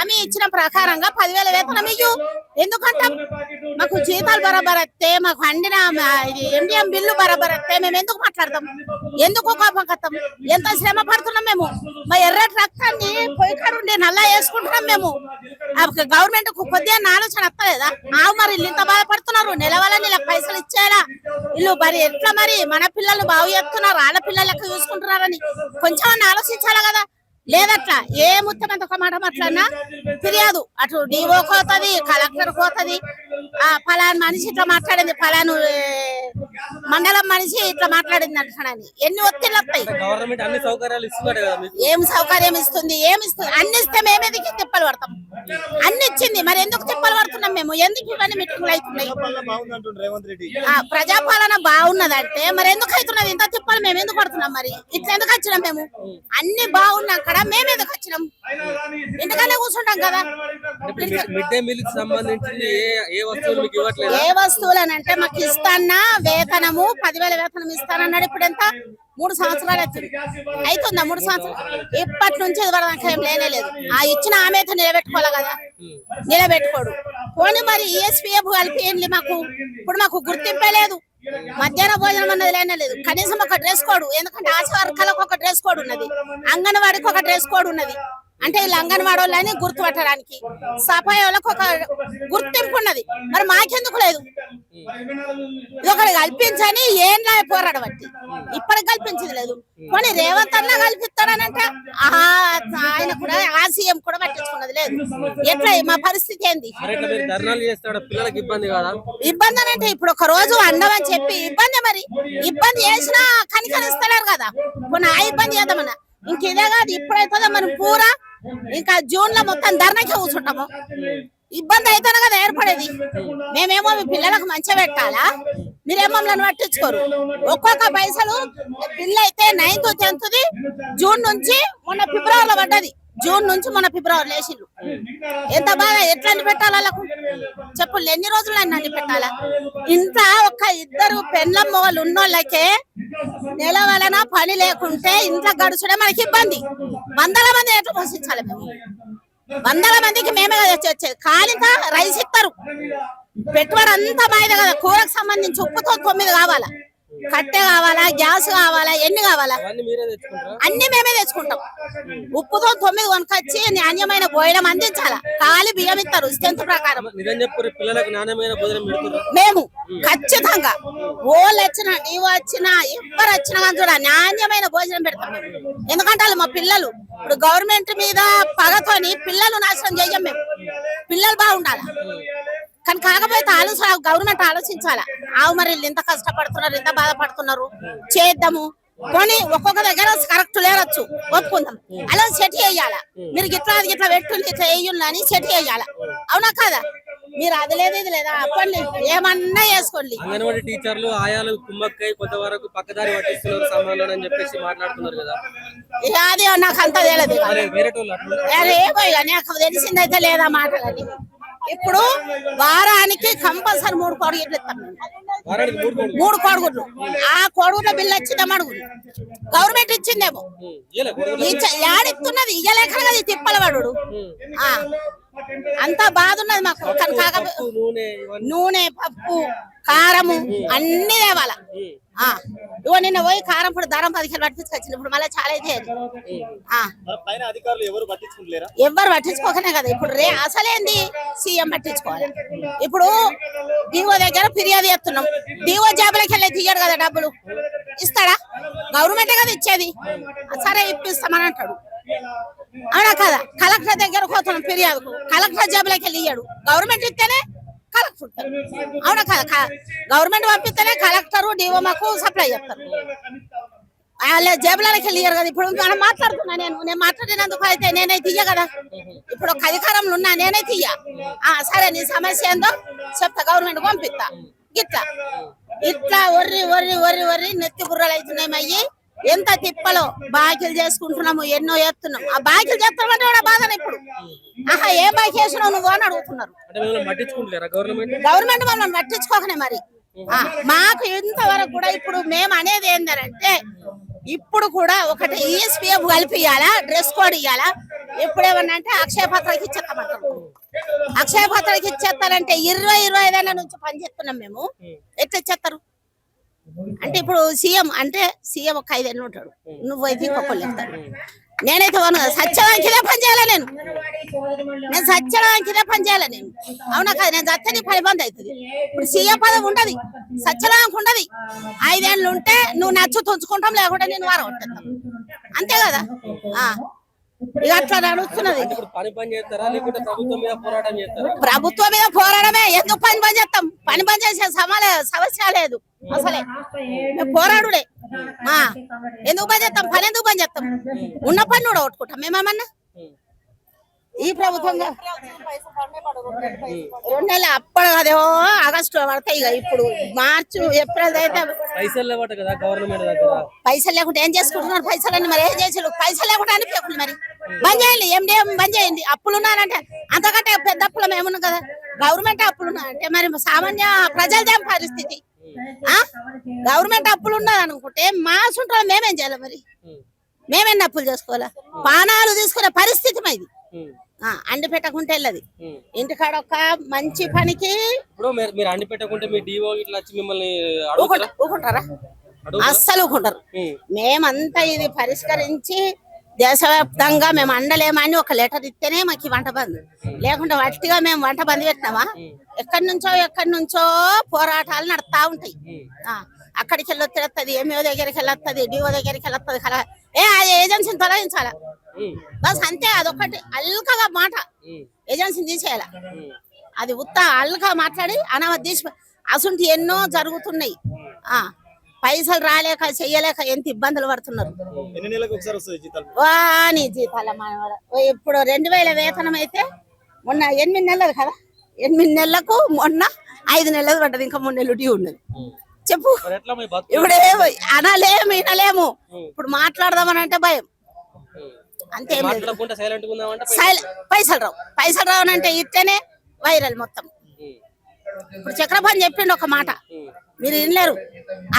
హామీ ఇచ్చిన ప్రకారంగా 10,000 వేతనం ఇయ్యు. ఎందుకంటాం? మాకు జీతాలు బరాబర్ వస్తే, మాకు అండిన ఎండిఎం బిల్లు బరాబర్ వస్తే మేము ఎందుకు మాట్లాడతాం? ఎందుకు కోపం? ఎంత శ్రమ పడుతున్నాం మేము. మా ఎర్రటి రక్తాన్ని పొయ్యికాడుండి నల్లా వేసుకుంటున్నాం మేము. గవర్నమెంట్ కు కొద్దిగా ఆలోచన వస్తలేదా? మరి వీళ్ళు ఇంత బాధపడుతున్నారు, నిలవాలని ఇలా పైసలు ఇచ్చేలా వీళ్ళు మరి ఎట్లా మరి మన పిల్లలు బాగు చేస్తున్నారు, ఆడపిల్లలు లెక్క చూసుకుంటున్నారని కొంచెం ఆలోచించాలి కదా. లేదట్లా ఏ ముత్తమంత ఒక మాట మాట్లాడినా ఫిర్యాదు అటు డిఓ కోతది, కలెక్టర్ కోతది. ఫలాని మనిషి ఇట్లా మాట్లాడింది, ఫలాను మండలం మనిషి ఇట్లా మాట్లాడింది అంటాడని ఎన్ని ఒత్తిళ్ళు వస్తాయి. ఏం సౌకర్యం ఇస్తుంది? అన్ని ఇస్తే మేమేదికి తిప్పలు పడతాం. అన్ని ఇచ్చింది, మరి ఎందుకు తిప్పలు పడుతున్నాం మేము? ఎందుకు ఇవన్నీ మీటింగ్లు అవుతున్నాయి? ప్రజాపాలన బాగున్నదంటే మరి ఎందుకు అవుతున్నది ఇంత తిప్పలు? మేము ఎందుకు పడుతున్నాం? మరి ఇట్లా ఎందుకు వచ్చినాం మేము? అన్ని బాగున్నాం కదా, మేము ఎందుకు వచ్చినాం? ఇంటికన్నా కూర్చుంటాం కదా. ఏ వస్తువులు అని అంటే మాకు ఇస్తానా వేతనము 10,000 వేతనం ఇస్తానన్నాడు. ఇప్పుడు ఎంత? 3 సంవత్సరాలు అవుతుందా? 3 సంవత్సరాలు ఇప్పటి నుంచి ఇదివరకు ఏం లేనేలేదు. ఆ ఇచ్చిన ఆమె అయితే నిలబెట్టుకోవాలి కదా, నిలబెట్టుకోడు. పోనీ మరి ఈఎస్పీఎఫ్ కలిపి మాకు ఇప్పుడు మాకు గుర్తింపే లేదు. మధ్యాహ్న భోజనం అన్నది లేనేలేదు. కనీసం ఒక డ్రెస్ కోడ్, ఎందుకంటే ఆశా వర్గాలకు ఒక డ్రెస్ కోడ్ ఉన్నది, అంగన్వాడికి ఒక డ్రెస్ కోడ్ ఉన్నది. అంటే వీళ్ళు అంగన్వాడీ వాళ్ళని గుర్తుపట్టడానికి, సఫాయి వాళ్ళకు ఒక గుర్తింపు ఉన్నది. మరి మాకెందుకు లేదు? ఇది ఒకటి కల్పించని ఏం పోరాడు బట్టి ఇప్పటికి కల్పించింది లేదు. కొన్ని రేవంత్ అన్న కల్పిస్తాడనంటే ఆయన కూడా ఆ సీఎం కూడా పట్టించుకున్నది లేదు. ఎట్లా మా పరిస్థితి ఏంది? ఇబ్బంది అనంటే ఇప్పుడు ఒక రోజు అండమని చెప్పి ఇబ్బంది, మరి ఇబ్బంది చేసినా కనికరిస్తలేరు కదా. కొన్ని ఆ ఇబ్బంది చేద్దామన్నా ఇంకేదే కాదు. ఇప్పుడైతే మనం పూరా ఇంకా జూన్ లో మొత్తం ధర్నాకే కూర్చుంటాము. ఇబ్బంది అయితేనే కదా ఏర్పడేది. మేమేమో మీ పిల్లలకు మంచిగా పెట్టాలా, మీరేమో నన్ను పట్టించుకోరు. ఒక్కొక్క పైసలు పిల్ల అయితే 9th 10th జూన్ నుంచి మొన్న ఫిబ్రవరిలో పడ్డది. జూన్ నుంచి మొన్న ఫిబ్రవరి లేచిండ్రు. ఎంత బాధ! ఎట్లా పెట్టాలా వాళ్ళకు చెప్పు? ఎన్ని రోజులు అన్ని పెట్టాలా? ఇంత ఒక్క 2 పెళ్ళం మొగలు ఉన్నోళ్ళకే నెల వలన పని లేకుంటే ఇంట్లో గడుచుడే మనకి ఇబ్బంది. 100 మంది ఎట్లా పోషించాలి మేము? 100 మందికి మేమే కదా వచ్చేది. కాలింత రైస్ ఇస్తారు, పెట్టుబడి అంతా మాయదే కదా. కూరకు సంబంధించి ఉప్పుతో 9 కావాలా, కట్టె కావాలా, గ్యాస్ కావాలా, ఎన్ని కావాలా? అన్ని మేమే తెచ్చుకుంటాం. ఉప్పుతో 9 కొనుకొచ్చి నాణ్యమైన భోజనం అందించాలా. ఖాళీ బియ్యం ఇస్తారు స్ట్రెంత్ ప్రకారం. మేము ఖచ్చితంగా ఓళ్ళు వచ్చినా, నీవు వచ్చినా, ఎవరు వచ్చినా కానీ చూడ నాణ్యమైన భోజనం పెడతాం మేము. ఎందుకంటే వాళ్ళు మా పిల్లలు. ఇప్పుడు గవర్నమెంట్ మీద పగతోని పిల్లలు నాశనం చెయ్యం మేము. పిల్లలు బాగుండాలా. కానీ కాకపోతే గవర్నమెంట్ ఆలోచించాలా. మరి ఎంత కష్టపడుతున్నారు, ఎంత బాధపడుతున్నారు, చేద్దాము. కొని ఒక్కొక్క దగ్గర కరెక్ట్ లేరొచ్చు, ఒప్పుకుందాం. అలా సెట్ చేయాలా. మీరు గిట్లా పెట్టు ఇట్లా వేయాలని అని సెట్ చేయాలా. అవునా కాదా? మీరు అది లేదు ఇది లేదా అప్పండి, ఏమన్నా చేసుకోండి. అంగన్వాడీ టీచర్లు ఆయాలు కుమ్మక్కై కొంతవరకు పక్కదారి పట్టిస్తున్నారు సమాధానం అని చెప్పేసి మాట్లాడుతున్నారు కదా. అది నాకు అంత తెలియదు. ఏమో నాకు తెలిసిందైతే లేదా మాటలని. ఇప్పుడు వారానికి కంపల్సరీ 3 కోడిగుడ్లు ఇస్తాం. 3 కోడిగుడ్లు. ఆ కోడిగుడ్ల బిల్లు వచ్చిందేమో అడుగు. గవర్నమెంట్ ఇచ్చిందేమో. యాడిస్తున్నది ఇయ్యలేక కదా తిప్పల వాడు. అంత బాధ ఉన్నది మాకు. నూనె, పప్పు, కారము అన్ని తేవాలా. ఇవ్వ నిన్న పోయి కారం పొడి ధరం 10 కిలోలు పట్టించుకొచ్చింది. ఇప్పుడు మళ్ళీ చాలా అయితే ఎవరు పట్టించుకోకనే కదా. ఇప్పుడు అసలేంది సీఎం పట్టించుకోవాలి. ఇప్పుడు డిఓ దగ్గర ఫిర్యాదు చేస్తున్నాం. డిఓ జాబులకి వెళ్ళి తీయడు కదా, డబ్బులు ఇస్తాడా? గవర్నమెంటే కదా ఇచ్చేది. సరే ఇప్పిస్తామని అంటాడు. అవునా కదా? కలెక్టర్ దగ్గర పోతున్నాం ఫిర్యాదుకు, కలెక్టర్ జాబులకి వెళ్ళి ఇయ్యాడు. గవర్నమెంట్ ఇస్తేనే కలెక్టర్. అవునా కదా? గవర్నమెంట్ పంపిస్తేనే కలెక్టర్ డిఓ మాకు సప్లై చేస్తారు. వాళ్ళ జేబులకి వెళ్ళి ఇయ్యారు కదా. ఇప్పుడు మనం మాట్లాడుతున్నా, నేను మాట్లాడినందుకు అయితే నేనైతే ఇయ్య కదా. ఇప్పుడు ఒక అధికారంలో ఉన్నా నేనైతే ఇయ్య. సరే నీ సమస్య ఏందో చెప్తా, గవర్నమెంట్ పంపిస్తా. ఇట్లా ఒర్రి నెత్తి బుర్రలు అవుతున్నాయి. అయ్యి ఎంత తిప్పలో బాకీలు చేసుకుంటున్నాము, ఎన్నో చేస్తున్నాం. ఆ బాకీలు చేస్తామంటే కూడా బాధనే. ఇప్పుడు ఏం బాకీ చేసినావు నువ్వు అని అడుగుతున్నారు. గవర్నమెంట్ మమ్మల్ని పట్టించుకోకనే. మరి మాకు ఇంతవరకు కూడా ఇప్పుడు మేము అనేది ఏంటంటే ఇప్పుడు కూడా ఒకటి ఈఎస్పీఎఫ్ కలిపి ఇవ్వాలా, డ్రెస్ కోడ్ ఇవ్వాలా. ఇప్పుడు ఏమన్నా అంటే అక్షయ పాత్రకి ఇచ్చేస్తామంటారు. అక్షయ పాత్రకి ఇచ్చేస్తారంటే 20-25 ఏళ్ళ నుంచి పని చేస్తున్నాం మేము. ఎట్లా ఇచ్చేస్తారు అంటే ఇప్పుడు సీఎం ఒక 5 ఏళ్ళు ఉంటాడు, నువ్వైతే ఇంకొకళ్ళు చెప్తాడు. నేనైతే సత్యవాంకిదే పని చేయాలి, నేను సత్యవాంకిదే పని చేయాలి నేను. అవునా కాదు, నేను చచ్చని 10 మంది అవుతుంది. ఇప్పుడు సీఎం పదవి ఉండదు, సత్యవాంకి ఉండదు. 5 ఏళ్ళు ఉంటే నువ్వు నచ్చు తుంచుకుంటాం, లేకుంటే నేను వారం ఉంటాను, అంతే కదా. ఇక అట్లా నడుస్తున్నది. ప్రభుత్వం మీద పోరాడమే. ఎందుకు పని చేస్తాం? పని చేసే సమస్య లేదు అసలే. మేము పోరాడుడే. ఎందుకు పని చేస్తాం? పని ఎందుకు పని చేస్తాం? ఉన్న పని కూడా కొట్టుకుంటాం మేమేమన్నా. ఈ ప్రభుత్వంగా 2 నెలలు అప్పుడు అదేమో ఆగస్టు పడతాయి. ఇక ఇప్పుడు మార్చి ఏప్రిల్ అయితే పైసలు లేకుండా ఏం చేసుకుంటున్నారు? పైసలు మరి ఏం చేసారు? పైసలు లేకుండా అనిపించకుండా మరి బంద్ చేయండి, ఎండిఎం బంద్ చేయండి. అప్పులు ఉన్నారంటే అంతకంటే పెద్ద అప్పులు మేమున్నాం కదా. గవర్నమెంట్ అప్పులు ఉన్నాయంటే మరి సామాన్య ప్రజలదేం పరిస్థితి? గవర్నమెంట్ అప్పులు ఉన్నదనుకుంటే మా సుంటాలు మేమేం చేయాలి మరి? మేమేం అప్పులు చేసుకోవాలా? పానాలు తీసుకునే పరిస్థితి మాది. అండి పెట్టకుంటే వెళ్ళదు. ఇంటికాడ ఒక మంచి పనికి మీరు అండి పెట్టకుంటే మీ డిఓ ఇట్లా వచ్చి మిమ్మల్ని ఊకుంటారా? అస్సలు ఊకుంటారు. మేమంతా ఇది పరిష్కరించి దేశవ్యాప్తంగా మేము అండలేమని ఒక లెటర్ ఇస్తేనే మాకు వంట బంద్. లేకుంటే వట్టిగా మేము వంట బంద్ పెట్టినామా? ఎక్కడి నుంచో పోరాటాలు నడుస్తా ఉంటాయి. అక్కడికి వెళ్ళొస్తుంది, ఎంఓ దగ్గరికి వెళ్ళొస్తుంది, డిఓ దగ్గరికి వెళ్ళొస్తుంది కదా. ఆ ఏజెన్సీని తొలగించాలా బస్, అంతే. అదొకటి అల్కగా మాట, ఏజెన్సీని తీసేయాల. అది ఉత్తా అల్కగా మాట్లాడి అనామతి తీసి అసుంటి ఎన్నో జరుగుతున్నాయి. పైసలు రాలేక చెయ్యలేక ఎంత ఇబ్బందులు పడుతున్నారు. వాని జీతాల ఇప్పుడు 2000 వేతనం అయితే మొన్న 8 నెలలు కదా, 8 నెలలకు మొన్న 5 నెలలు పడ్డది. ఇంకా 3 నెలలు డ్యూ ఉన్నది. చెప్పు ఇప్పుడు అనలేము, వినలేము. ఇప్పుడు మాట్లాడదామని అంటే భయం, అంతే. పైసలు రావనంటే ఇస్తేనే వైరల్ మొత్తం. ఇప్పుడు చక్రపాణి చెప్పిండు ఒక మాట, మీరు వినలేరు.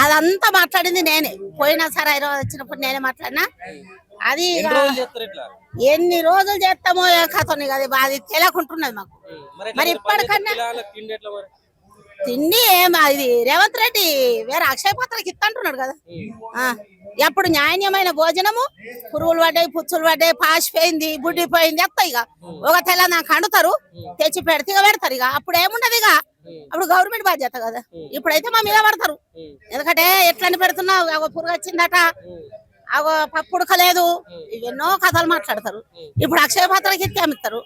అదంతా మాట్లాడింది నేనే. పోయినా సరే హైదరాబాద్ వచ్చినప్పుడు నేనే మాట్లాడినా. అది ఎన్ని రోజులు చేస్తామో ఏ కథని కదా, అది తెలియకుంటున్నది మాకు. మరి ఇప్పటికన్నా తిండి ఇది రేవంత్ రెడ్డి వేరే అక్షయ పాత్రకి ఇస్తంటున్నాడు కదా. ఎప్పుడు న్యాయమైన భోజనము, పురుగులు పడ్డాయి, పుచ్చులు పడ్డాయి, పాసిపోయింది, బుడ్డిపోయింది, ఎత్తాయి. ఇక ఒక తెల్ల నాకు అండుతారు, తెచ్చి పెడితే ఇక పెడతారు. ఇక అప్పుడు ఏముండదు, ఇక అప్పుడు గవర్నమెంట్ బాధ్యత కదా. ఇప్పుడైతే మా మీద పడతారు. ఎందుకంటే ఎట్లని పెడుతున్నావు, అగో పురుగు వచ్చిందట, అగో పప్పు ఉడకలేదు, ఇవెన్నో కథలు మాట్లాడతారు. ఇప్పుడు అక్షయ పాత్రకి ఇస్తే అమ్ముతారు.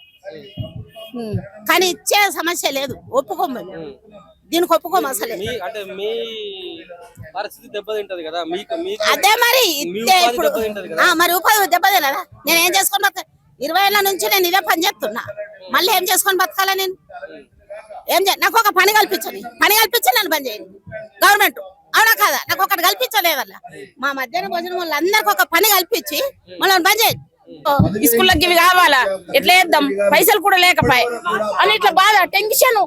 కానీ ఇచ్చే సమస్య లేదు, ఒప్పుకోము దీనికి, ఒప్పుకోము అసలే. అదే మరి ఇస్తే ఇప్పుడు మరి ఉపాధి దెబ్బతినదా? నేను ఏం చేసుకొని బతక 20 ఏళ్ళ నుంచి నేను ఇదే పని చేస్తున్నా. మళ్ళీ ఏం చేసుకొని బతకాలా నేను? నాకు ఒక పని కల్పించండి, నన్ను పని చేయండి గవర్నమెంట్. అవునా కాదా? నాకు ఒకటి కల్పించలేదల్లా. మా మధ్యాహ్న భోజనం వాళ్ళందరికి ఒక పని కల్పించి మళ్ళీ పని చేయండి. స్కూళ్ళకి ఇవి కావాలా, ఎట్లా వేద్దాం, పైసలు కూడా లేకపోయి అని ఇట్లా బాధ, టెన్షన్,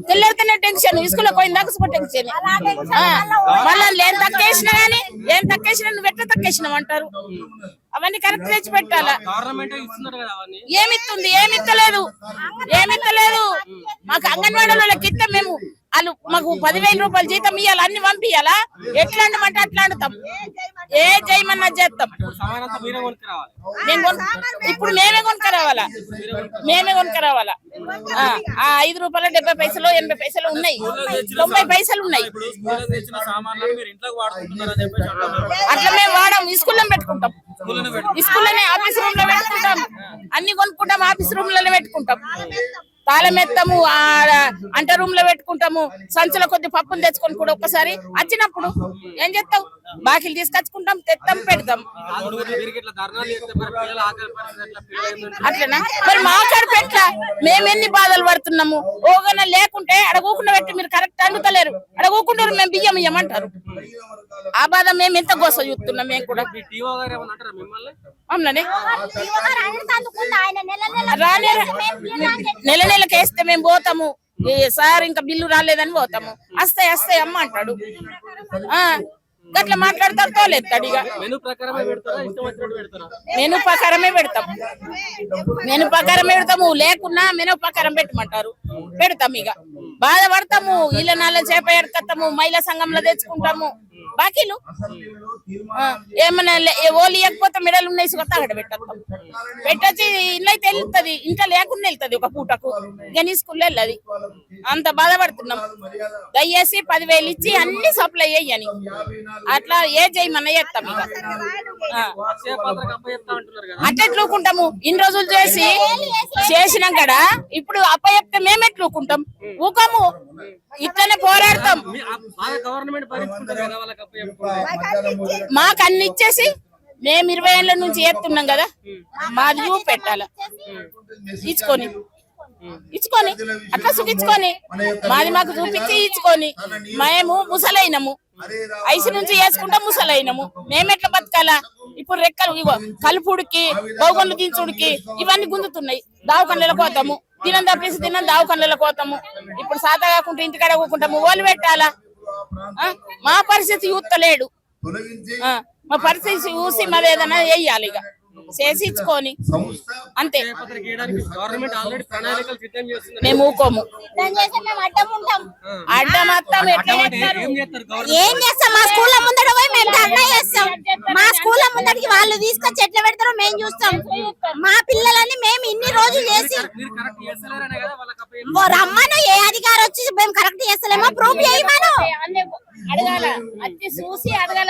తెల్లరితేనే టెన్షన్, స్కూల్కి పోయిన దాకా టెన్షన్. మళ్ళీ ఏం తక్కువేసినా గానీ, ఏం తక్కువేసినా నువ్వు ఎట్లా తక్కువేసినావు అంటారు. అవన్నీ కరెక్ట్ తెచ్చి పెట్టాలా. ఏమిస్తుంది? ఏమిత్తలేదు. మాకు అంగన్వాడీ వాళ్ళకి ఇస్తే మేము వాళ్ళు మాకు 10,000 రూపాయలు జీతం ఇవ్వాలి, అన్ని పంపియాలా? ఎట్లా అండమంటే అట్లా అంటాం. ఏ చేయమన్నా చేస్తాం. ఇప్పుడు మేమే కొనుక్కరావాలా, 5 రూపాయలు 70 పైసలు 80 పైసలు ఉన్నాయి, 90 పైసలు ఉన్నాయి. అట్లా మేము వాడాం, స్కూల్లో పెట్టుకుంటాం, స్కూల్లోనే ఆఫీస్ రూమ్ లో పెట్టుకుంటాం, అన్ని కొనుక్కుంటాం, ఆఫీస్ రూమ్ లోనే పెట్టుకుంటాం. తాళం ఎత్తాము, అంట రూమ్ లో పెట్టుకుంటాము. సంచుల కొద్ది పప్పులు తెచ్చుకొని కూడా ఒక్కసారి వచ్చినప్పుడు ఏం చేస్తావు, బాకీలు తీసుకొచ్చుకుంటాం, తెస్తాం, పెడతాం. అట్లనా మరి మాట్లాడు పెట్ల మేమెన్ని బాధలు పడుతున్నాము. ఓగన లేకుంటే అడగకుండా పెట్టి మీరు కరెక్ట్ అందుతలేరు, అడగకుంటారు, మేము బియ్యం ఇయ్యమంటారు. ఆ బాధ మేము ఎంత గోస చూస్తున్నాం. మేము కూడా నెల నెలకి వేస్తే మేము పోతాము. సార్ ఇంకా బిల్లు రాలేదని పోతాము. వస్తాయి అమ్మ అంటాడు. గట్లా మాట్లాడతారు తోలేస్తాడు ఇక మెను ప్రకారమే పెడతారా ఇష్టం వచ్చినట్టు పెడతారా మెను ప్రకారమే పెడతాం, మెను ప్రకారం పెడతాము. లేకున్నా మెను ప్రకారం పెట్టమంటారు, పెడతాం. ఇక బాధపడతాము, ఇళ్ళ నాళ్ళ చేప ఎడకత్తాము, మహిళా సంఘంలో తెచ్చుకుంటాము బాకీలు. ఏమన్నా ఓలి ఇవ్వకపోతే మెడలు ఉన్నాయి సుగత అక్కడ పెట్టేస్తాం. పెట్టొచ్చి ఇల్లు అయితే వెళ్తుంది, ఇంట్లో లేకుండా వెళ్తుంది ఒక పూటకు, ఇక స్కూల్లో వెళ్ళదు. అంత బాధపడుతున్నాం. దయచేసి 10,000 ఇచ్చి అన్ని సప్లై అయ్యని అట్లా ఏ చేయమన్నా చేస్తాం. ఇక అక్షయ పాత్రకు అప్పచెప్తా అంటున్నారు కదా, అట్టెట్లుకుంటాము? ఇన్ని రోజులు చేసినాం కదా, ఇప్పుడు అప్ప చెప్తే మేము ఎట్లుకుంటాం? ఊకము, ఇట్లనే పోరాడతాం. బాగా గవర్నమెంట్ భరించుకుంటారు కదా వాళ్ళకి అప్పచెప్పుకుంటే. మాకు అన్ని ఇచ్చేసి మేము 20 ఏళ్ల నుంచి చేస్తున్నాం కదా, మాది చూపెట్టాల. ఇచ్చుకొని అట్లా సుఖించుకొని మాది మాకు చూపించి ఇచ్చుకొని మేము ముసలైనము, ఐసు నుంచి వేసుకుంటాం ముసలైనము. మేమెట్లా బతకాలా? ఇప్పుడు రెక్కలు ఇవో కలుపుడికి, బౌగన్లు దించుడికి ఇవన్నీ గుంజుతున్నాయి. దావకన్లకు పోతాము, తినం తప్పేసి తినం దావకన్లకు పోతాము. ఇప్పుడు సాత కాకుండా ఇంటికాడ కూకుంటాము, ఓలు పెట్టాలా? మా పరిస్థితి చూస్తలేడు. మా పరిస్థితి చూసి మరి ఏదైనా వేయాలి, ఇక చేసి ఇచ్చుకొని అంతే. గవర్నమెంట్ ఆల్రెడీ ప్రణాళికలు సిద్ధం చేస్తుంది. మేము ఊకోము, అడ్డం వస్తాం. ఏం చేస్తాం? మా స్కూల్ ముందర పోయి మేము ధర్నా చేస్తాం. మా స్కూల్ ముందరికి వాళ్ళు తీసుకొచ్చి ఎట్లా పెడతారో మేము చూస్తాం. మా పిల్లలని మేము ఇన్ని రోజులు చేసి రమ్మను, ఏ అధికారి వచ్చి మేము కరెక్ట్ చేస్తలేమో ప్రూఫ్ చేయమను. అడగాల, వచ్చి చూసి అడగాల,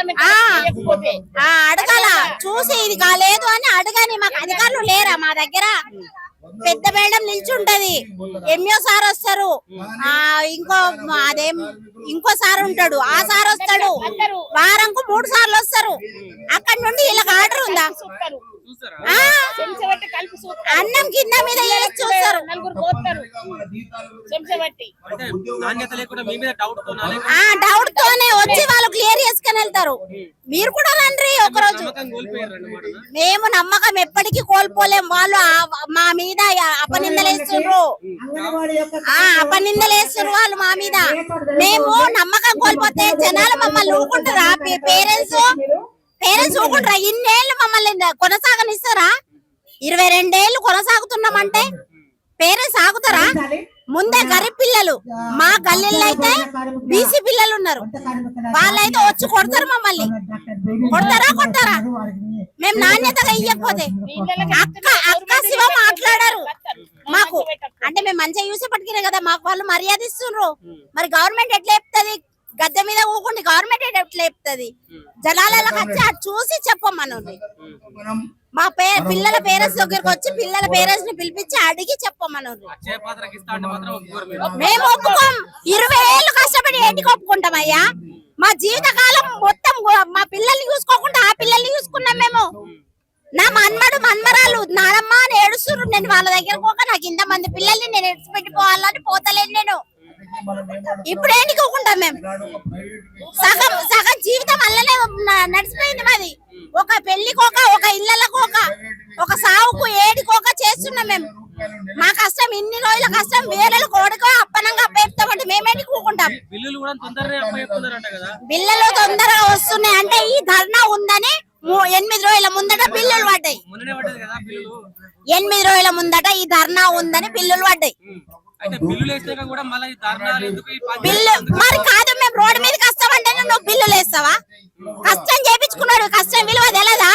అడగాల, చూసి ఇది కాలేదు అని అడగని. మాకు అధికారులు లేరా మా దగ్గర? పెద్ద మేడం నిల్చుంటది, ఎంఓ సార్ వస్తారు, ఇంకో సార్ ఉంటాడు, ఆ సార్ వస్తాడు. వారంకు 3 సార్లు వస్తారు. అక్కడి నుండి వీళ్ళకి ఆర్డర్ ఉందా? అన్నం కింద మీద చూస్తారు. డౌట్ తోనే వచ్చి వాళ్ళు క్లియర్ చేసుకుని వెళ్తారు. మీరు కూడా రండి ఒకరోజు. మేము నమ్మకం ఎప్పటికీ కోల్పోలేం. వాళ్ళు మా మీద అపనిందలేస్తున్నారు వాళ్ళు మా మీద. మేము నమ్మకం కోల్పోతే జనాలు మమ్మల్ని ఊరుకుంటారా? పేరెంట్స్ ఊరుకుంటారా? ఇన్నేళ్ళు మమ్మల్ని కొనసాగనిస్తారా? 22 ఏళ్ళు కొనసాగుతున్నామంటే పేరెంట్స్ ఆగుతారా? ముందే గరీబ్ పిల్లలు, మా గల్లీల్లో అయితే బీసీ పిల్లలు ఉన్నారు, వాళ్ళైతే వచ్చి కొడతారు మమ్మల్ని. కొడతారా? మేము నాణ్యతగా ఇయ్యకపోతే అక్క శివ మాట్లాడారు మాకు. అంటే మేము మంచిగా చూసి పట్టుకునే కదా మాకు వాళ్ళు మర్యాద ఇస్తున్నారు. మరి గవర్నమెంట్ ఎట్లా చెప్తుంది? గద్దె మీద ఊకుండి గవర్నమెంట్ ఎట్లా చెప్తుంది? జనాలకు వచ్చి అది చూసి చెప్పమనండి. మా పిల్లల పేరెంట్స్ దగ్గరకు వచ్చి పిల్లల పేరెంట్స్ ని పిలిపించి అడిగి చెప్పమనండి. మేము ఒప్పుకోం. 20 ఏళ్ళు కష్టపడి ఏంటికి ఒప్పుకుంటాం అయ్యా? మా జీవితకాలం మొత్తం మా పిల్లల్ని చూసుకోకుండా ఆ పిల్లల్ని చూసుకున్నాం మేము. నా మన్మరాలు నానమ్మ అని ఏడుస్తున్నారు. నేను వాళ్ళ దగ్గర పోక నాకు ఇంతమంది పిల్లల్ని నేను ఎడిచిపెట్టిపోవాలని పోతలేను నేను. ఇప్పుడు ఏంటికి ఒప్పుకుంటాం మేము? సగం జీవితం అల్లనే నడిచిపోయింది మాది. ఒక పెళ్లికోక, ఒక ఇళ్ళకోక, ఒక సావుకు ఏడికోక చేస్తున్నాం మేము. మా కష్టం ఇన్ని రోజుల కష్టం వేరే కోడుకో అప్పనంగా అప్పచెప్తామంటే మేమేంటి కూకుంటాం? బిల్లులు తొందరగా వస్తున్నాయి అంటే ఈ ధర్నా ఉందని 8 రోజుల ముందట బిల్లులు పడ్డాయి. 8 రోజుల ముందట ఈ ధర్నా ఉందని బిల్లులు పడ్డాయి. బిల్లు మరి కాదు, మేము రోడ్డు మీదకి వస్తామంటే నువ్వు బిల్లులు వేస్తావా? కష్టం చేయించుకున్నాడు, కష్టం విలువ తెలదా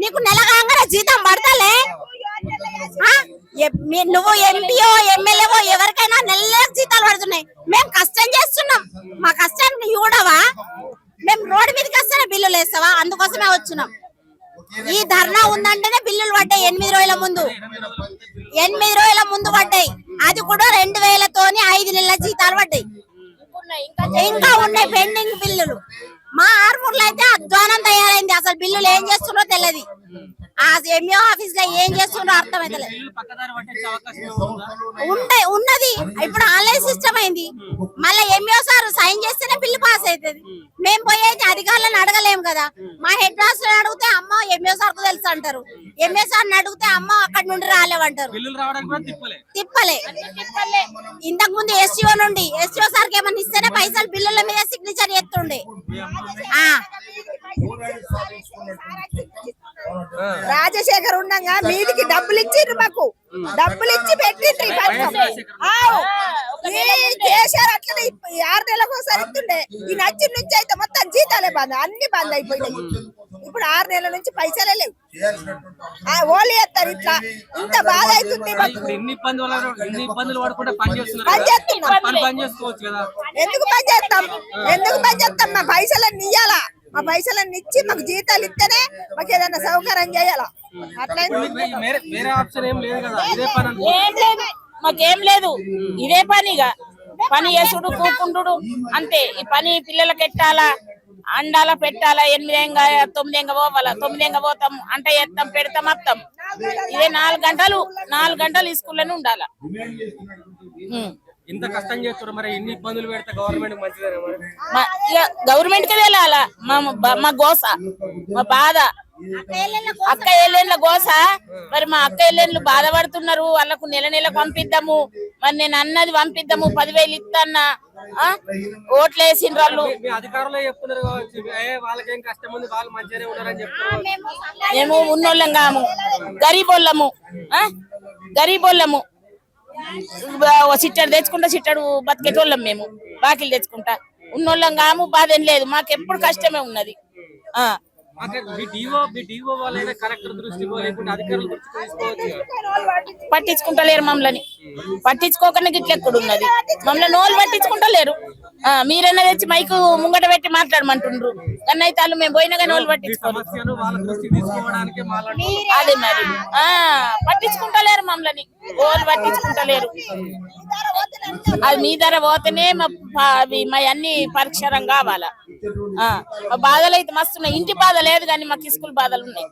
నీకు? నెల కాగానే జీతం పడతలే. నువ్వు ఎంపీఓ ఎమ్మెల్యేవో ఎవరికైనా నెలకు జీతాలు పడుతున్నాయి. మేము కష్టం చేస్తున్నాం, మా కష్టానికి చూడవా? మేము రోడ్డు మీదకి వస్తేనే బిల్లులు వేస్తావా? అందుకోసమే వచ్చినాం. ఈ ధర్నా ఉందంటేనే బిల్లులు పడ్డాయి 8 రోజుల ముందు. 8 రోజుల ముందు పడ్డాయి. అది కూడా 2000తోని 5 నెలల జీతాలు పడ్డాయి. ఇంకా ఉన్నాయి పెండింగ్ బిల్లులు. మా ఆర్మూర్లో అయితే అధ్వానం తయారైంది. అసలు బిల్లులు ఏం చేస్తున్నారో తెలియదు. ఆ ఎంఈఓ ఆఫీస్ లో ఏం చేస్తుండో అర్థమైతలేదు. బిల్లులు పక్కదారి పట్టించే అవకాశం ఏమైనా ఉందా? ఉన్నది ఇప్పుడు ఆన్లైన్ సిస్టమ్ అయింది. మళ్ళీ ఎంఈఓ సార్ సైన్ చేస్తేనే బిల్లు పాస్ అవుతుంది. మేము పోయి అధికారులను అడగలేము కదా. మా హెడ్ మాస్టర్ అడిగితే అమ్మ ఎంఈఓ సార్ కు తెలుసు అంటారు. ఎంఈఓ సార్ అడిగితే అమ్మ అక్కడి నుండి రాలేవంటారు. బిల్లులు రావడానికి కూడా తిప్పలే. ఇంతకు ముందు ఎస్టీఓ నుండి ఎస్టీఓ సార్ కి ఏమన్నా ఇస్తేనే పైసలు బిల్లుల మీద సిగ్నేచర్ చేస్తుండే. రాజశేఖర్ ఉండగా మీదికి డబ్బులు ఇచ్చిండ్రు, మాకు డబ్బులు ఇచ్చి పెట్టిండ్రు. కేసీఆర్ అట్లనే 6 నెలలకు ఒకసారి ఇస్తుండే. ఈ నచ్చిన నుంచి అయితే మొత్తం జీతాలే బంద్, అన్ని బంద్ అయిపోయినాయి. ఇప్పుడు 6 నెలల నుంచి పైసలే లేవు. ఓళ్ళు చేస్తారు ఇట్లా. ఇంత బాధ అవుతుంది. ఇన్ని ఇబ్బందులు పడుకుంటే పని పని చేస్తున్నాం. పని చేసుకోవచ్చు కదా. ఎందుకు పని చేస్తాం? మా పైసలన్నీ ఇయ్యాలా. మా పైసలన్నీ ఇచ్చి మాకు జీతాలు ఇస్తేనే మాకు ఏదైనా సౌకర్యం చేయాలా. అట్లా వేరే ఆప్షన్ ఏం లేదు కదా. ఇదే పని ఏం లేదు, మాకేం లేదు. ఇదే పనిగా పని చేసుడు కూకుంటుడు అంతే. ఈ పని పిల్లలకి ఎట్టాలా, అండాలా, పెట్టాలా. 8 9 పోవాలా. 9 పోతాం, అంట ఎత్తాం, పెడతాం, వస్తాం. ఇదే 4 గంటలు ఈ స్కూల్లోనే ఉండాలా. ఇంత కష్టం చేస్తారు మరి. ఇన్ని ఇబ్బందులు పెడితే గవర్నమెంట్ మంచిదేనా మరి? గవర్నమెంట్ కి వెళ్ళాలా. మా గోస, మా బాధ, అక్క ఏళ్ళ గోస. మరి మా అక్క ఏళ్ళు బాధపడుతున్నారు. వాళ్ళకు నెల పంపిద్దాము. మరి నేను అన్నది పంపిద్దాము. 10,000 ఇస్తాన్నా. ఓట్లు వేసిన వాళ్ళు అధికారులు చెప్తున్నారు కావచ్చు, వాళ్ళకేం కష్టం ఉంది, వాళ్ళు మంచిగానే ఉన్నారని చెప్తున్నారు. మేము ఉన్నోళ్ళం కాము, గరీబోళ్ళము. సిట్టడు తెచ్చుకుంటా, సిట్టడు బతికేటోళ్ళం మేము. బాకీలు తెచ్చుకుంటా ఉన్నోళ్ళం కాము. బాధ ఏం లేదు, మాకు ఎప్పుడు కష్టమే ఉన్నది. పట్టించుకుంటలేరు మమ్మల్ని. పట్టించుకోకనే గిట్ల ఎక్కడ ఉన్నది. మమ్మల్ని నోళ్ళు పట్టించుకుంటలేరు. మీరన్నా తెచ్చి మైకు ముంగట పెట్టి మాట్లాడమంటుండ్రు. కానీ అయితే వాళ్ళు మేము పోయినా కానీ వాళ్ళు పట్టించుకోరు. అదే మరి పట్టించుకుంటలేరు మమ్మల్ని. వాళ్ళు పట్టించుకుంటలేరు. అది మీ ధర పోతేనే మా అన్ని పరిక్షరం కావాలా. మా బాధలు అయితే మస్తున్నాయి. ఇంటి బాధ లేదు కానీ మాకు స్కూల్ బాధలు ఉన్నాయి.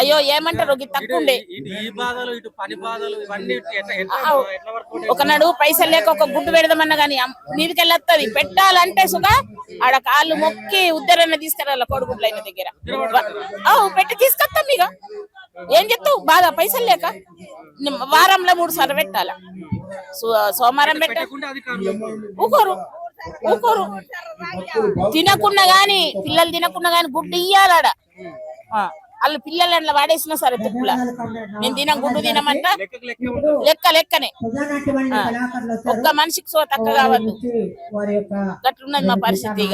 అయ్యో ఏమంటారు, తక్కువ ఉండే. ఒకనాడు పైసలు లేక ఒక గుడ్డు పెడదామన్నా గానీ మీదికి వెళ్ళొస్తుంది. పెట్టాలంటే సుగా ఆడ కాళ్ళు మొక్కి ఉద్దరన్న తీసుకురాల కోడిగుడ్లు అయిన దగ్గర పెట్టి తీసుకొస్తాం. ఇక ఏం చెప్తావు, బాధ పైసలు లేక. వారంలో 3 సార్లు పెట్టాల. సోమవారం ఊకోరు తినకున్నా గాని, పిల్లలు తినకున్నా గాని గుడ్డు ఇయ్యాలాడ. వాళ్ళు పిల్లలు అట్లా వాడేసినా సరే తుప్పుల. మేము తినం, గుడ్డు తినమంట. లెక్కనే ఒక్క మనిషికి సో తక్కువ కావద్దు. గట్లున్నది మా పరిస్థితి.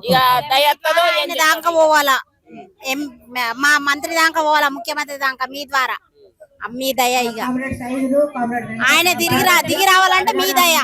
ఇక దయత్తదో దాకా పోవాలా, మా మంత్రి దాకా పోవాలా, ముఖ్యమంత్రి దాకా మీ ద్వారా. మీ దయ. ఇక ఆయన దిగి రావాలంటే మీ దయ.